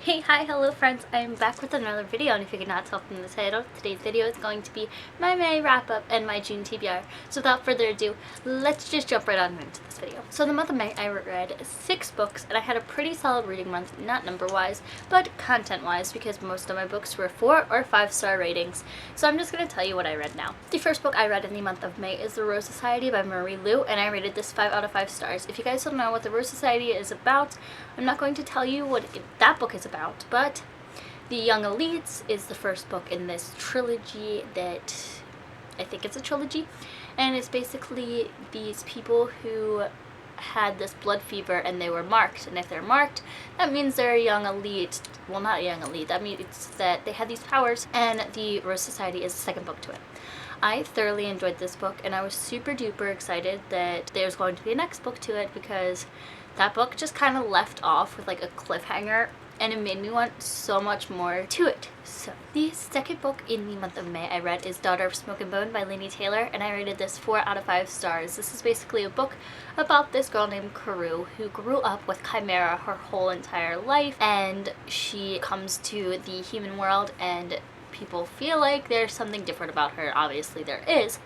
Hi, hello friends, I'm back with another video, and if you could not tell from the title, today's video is going to be my May wrap-up and my June TBR. So without further ado, let's just jump right on into this video. So the month of May, I read 6 books, and I had a pretty solid reading month, not number-wise, but content-wise, because most of my books were 4 or 5-star ratings. So I'm just going to tell you what I read now. The first book I read in the month of May is The Rose Society by Marie Lu, and I rated this 5 out of 5 stars. If you guys don't know what The Rose Society is about, I'm not going to tell you what that book is about, but The Young Elites is the first book in this trilogy that I think it's a trilogy, and it's basically these people who had this blood fever and they were marked, and if they're marked, that means they're a young elite. Well, not a young elite, that means that they had these powers, and The Rose Society is the second book to it. I thoroughly enjoyed this book, and I was super duper excited that there's going to be a next book to it, because that book just kind of left off with like a cliffhanger, and it made me want so much more to it. So the second book in the month of May I read is Daughter of Smoke and Bone by Laini Taylor, and I rated this 4 out of 5 stars. This is basically a book about this girl named Karu who grew up with Chimera her whole entire life, and she comes to the human world and people feel like there's something different about her. Obviously there is.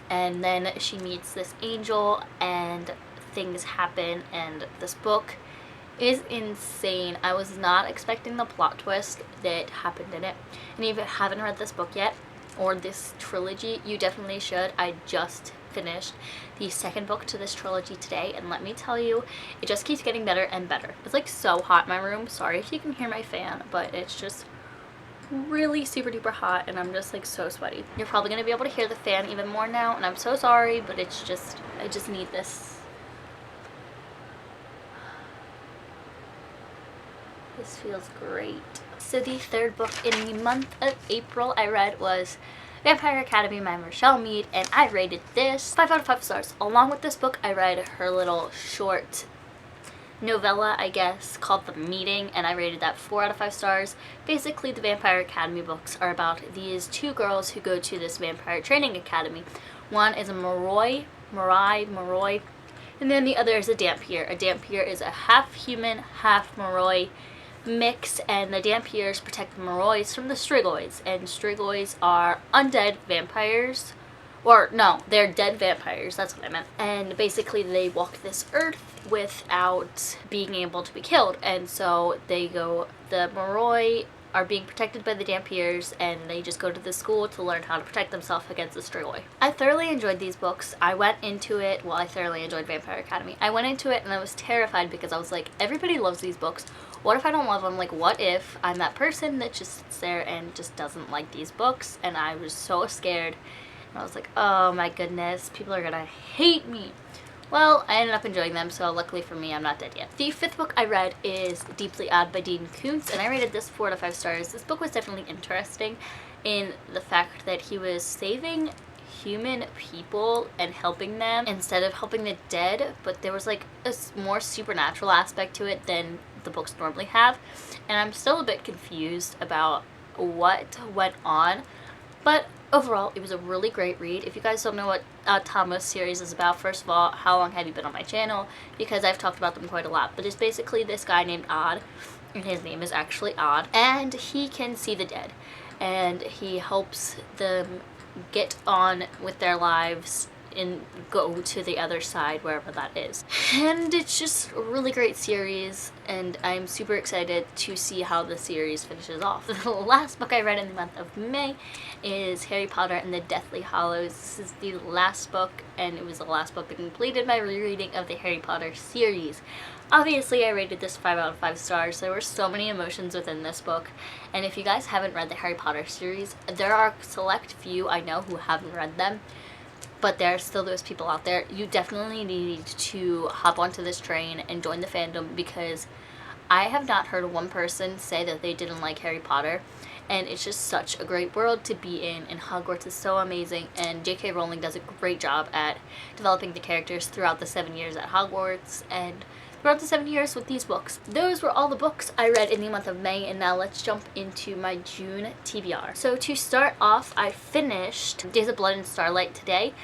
And then she meets this angel and things happen, and this book is insane. I was not expecting the plot twist that happened in it, and if you haven't read this book yet or this trilogy, you definitely should. I just finished the second book to this trilogy today, and let me tell you, it just keeps getting better and better. It's like so hot in my room. Sorry if you can hear my fan, but it's just really super duper hot and I'm just like so sweaty. You're probably gonna be able to hear the fan even more now, and I'm so sorry, but it's just, I just need this. This feels great. So the third book in the month of April I read was Vampire Academy by Michelle Mead, and I rated this 5 out of 5 stars. Along with this book, I read her little short novella, I guess, called The Meeting, and I rated that 4 out of 5 stars. Basically, the Vampire Academy books are about these 2 girls who go to this vampire training academy. One is a Moroi, and then the other is a Dampier. A Dampier is a half human, half Moroi mix, and the Dampiers protect the Morois from the Strigoids, and Strigoids are undead vampires. Or, no, they're dead vampires, that's what I meant. And basically they walk this earth without being able to be killed. And so they go, the Moroi are being protected by the Dampiers, and they just go to the school to learn how to protect themselves against the Strigoi. I thoroughly enjoyed these books. I went into it, well, I thoroughly enjoyed Vampire Academy. I went into it and I was terrified because I was like, everybody loves these books. What if I don't love them? Like, what if I'm that person that just sits there and just doesn't like these books? And I was so scared. And I was like, oh my goodness, people are gonna hate me. Well, I ended up enjoying them, so luckily for me, I'm not dead yet. The fifth book I read is Deeply Odd by Dean Koontz, and I rated this 4 out of 5 stars. This book was definitely interesting in the fact that he was saving human people and helping them instead of helping the dead, but there was like a more supernatural aspect to it than the books normally have, and I'm still a bit confused about what went on, but overall, it was a really great read. If you guys don't know what Thomas series is about, first of all, how long have you been on my channel? Because I've talked about them quite a lot. But it's basically this guy named Odd, and his name is actually Odd, and he can see the dead. And he helps them get on with their lives and go to the other side, wherever that is. And it's just a really great series, and I'm super excited to see how the series finishes off. The last book I read in the month of May is Harry Potter and the Deathly Hallows. This is the last book, and it was the last book that completed my rereading of the Harry Potter series. Obviously, I rated this 5 out of 5 stars. There were so many emotions within this book, and if you guys haven't read the Harry Potter series, there are a select few I know who haven't read them, but there are still those people out there. You definitely need to hop onto this train and join the fandom, because I have not heard one person say that they didn't like Harry Potter, and it's just such a great world to be in, and Hogwarts is so amazing, and J.K. Rowling does a great job at developing the characters throughout the 7 years at Hogwarts, and throughout the 7 years with these books. Those were all the books I read in the month of May, and now let's jump into my June TBR. So to start off, I finished Days of Blood and Starlight today.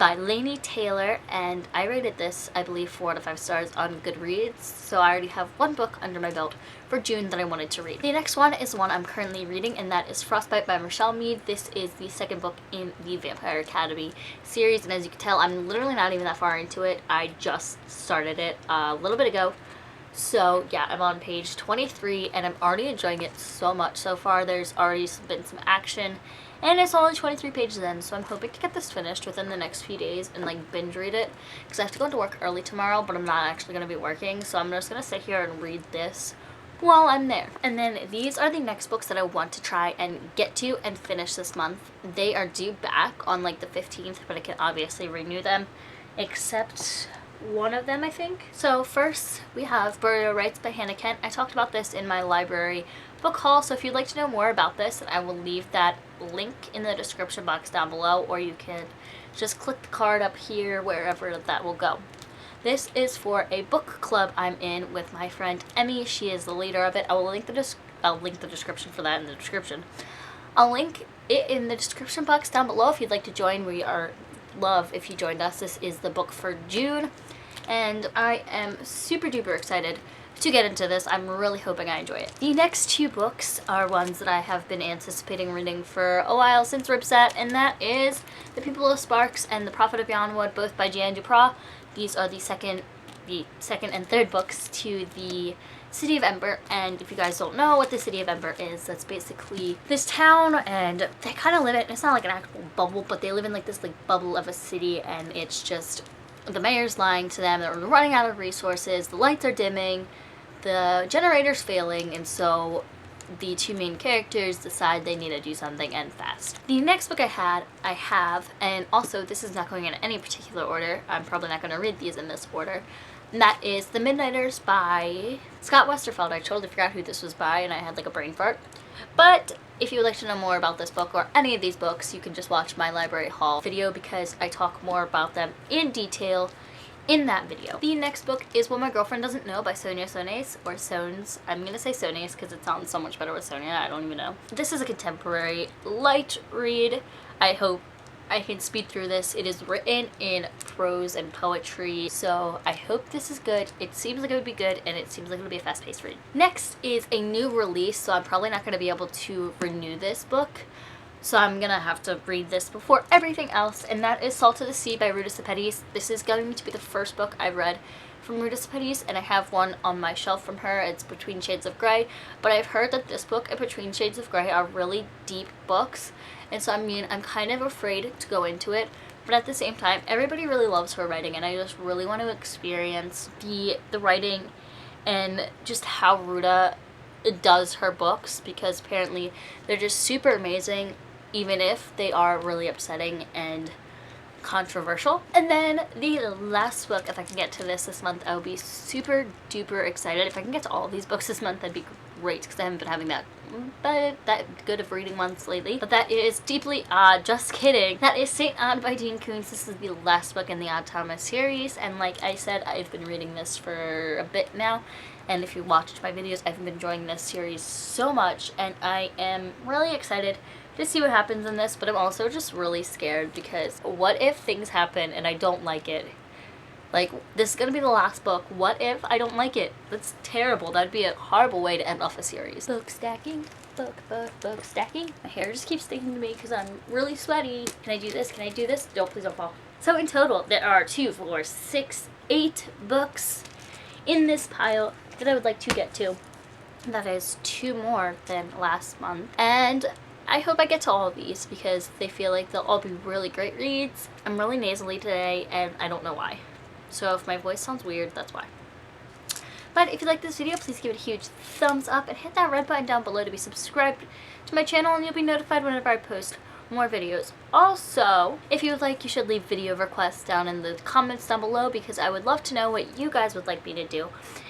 by Lainey Taylor, and I rated this, I believe, 4 out of 5 stars on Goodreads, so I already have one book under my belt for June that I wanted to read. The next one is one I'm currently reading, and that is Frostbite by Michelle Mead. This is the second book in the Vampire Academy series, and as you can tell, I'm literally not even that far into it. I just started it a little bit ago. So yeah, I'm on page 23 and I'm already enjoying it so much so far. There's already been some action and it's only 23 pages in, so I'm hoping to get this finished within the next few days and like binge read it, because I have to go into work early tomorrow, but I'm not actually going to be working, so I'm just going to sit here and read this while I'm there. And then these are the next books that I want to try and get to and finish this month. They are due back on like the 15th, but I can obviously renew them, except one of them, I think. So first we have Burial Rites by Hannah Kent. I talked about this in my library book haul, so if you'd like to know more about this, I will leave that link in the description box down below, or you can just click the card up here, wherever that will go. This is for a book club I'm in with my friend Emmy. She is the leader of it. I'll link the description for that in the description. I'll link it in the description box down below if you'd like to join. We are love if you joined us. This is the book for June, and I am super duper excited to get into this. I'm really hoping I enjoy it. The next 2 books are ones that I have been anticipating reading for a while since Ripset, and that is The People of Sparks and The Prophet of Yonwood, both by Jan Duprat. These are the second and third books to the City of Ember, and if you guys don't know what the City of Ember is, that's basically this town, and they kind of live in, it's not like an actual bubble, but they live in like this like bubble of a city, and it's just, the mayor's lying to them, they're running out of resources, the lights are dimming, the generator's failing, and so the 2 main characters decide they need to do something, and fast. The next book I have, and also this is not going in any particular order, I'm probably not going to read these in this order, and that is The Midnighters by Scott Westerfeld. I totally forgot who this was by, and I had like a brain fart. But if you would like to know more about this book or any of these books, you can just watch my library haul video, because I talk more about them in detail in that video. The next book is What My Girlfriend Doesn't Know by Sonia Sones, or Sones. I'm gonna say Sones because it sounds so much better with Sonia. I don't even know. This is a contemporary light read. I hope I can speed through this. It is written in prose and poetry, so I hope this is good. It seems like it would be good, and it seems like it would be a fast-paced read. Next is a new release, so I'm probably not going to be able to renew this book, so I'm going to have to read this before everything else, and that is Salt of the Sea by Ruta Sepetys. This is going to be the first book I've read from Ruta Sepetys, and I have one on my shelf from her. It's Between Shades of Grey, but I've heard that this book and Between Shades of Grey are really deep books, and so I'm kind of afraid to go into it, but at the same time, everybody really loves her writing, and I just really want to experience the writing and just how Ruta does her books, because apparently they're just super amazing, even if they are really upsetting and controversial. And then the last book, if I can get to this month, I will be super duper excited. If I can get to all of these books this month, that'd be great, because I haven't been having that good of reading months lately. But that is Deeply Odd, just kidding. That is Saint Odd by Dean Koontz. This is the last book in the Odd Thomas series, and like I said, I've been reading this for a bit now, and if you watched my videos, I've been enjoying this series so much, and I am really excited to see what happens in this, but I'm also just really scared, because what if things happen and I don't like it? Like, this is gonna be the last book. What if I don't like it? That's terrible. That'd be a horrible way to end off a series. Book stacking. Book stacking. My hair just keeps sticking to me because I'm really sweaty. Can I do this? Can I do this? Don't, please don't fall. So in total, there are 2, 4, 6, 8 books in this pile that I would like to get to. That is 2 more than last month. And I hope I get to all of these, because they feel like they'll all be really great reads. I'm really nasally today, and I don't know why. So if my voice sounds weird, that's why. But if you like this video, please give it a huge thumbs up and hit that red button down below to be subscribed to my channel, and you'll be notified whenever I post more videos. Also, if you would like, you should leave video requests down in the comments down below, because I would love to know what you guys would like me to do.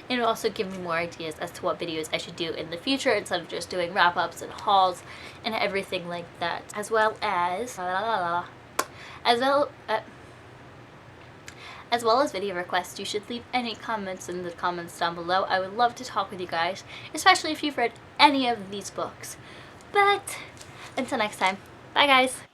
And it will also give me more ideas as to what videos I should do in the future, instead of just doing wrap-ups and hauls and everything like that. As well as video requests. You should leave any comments in the comments down below. I would love to talk with you guys, especially if you've read any of these books. But until next time, bye guys!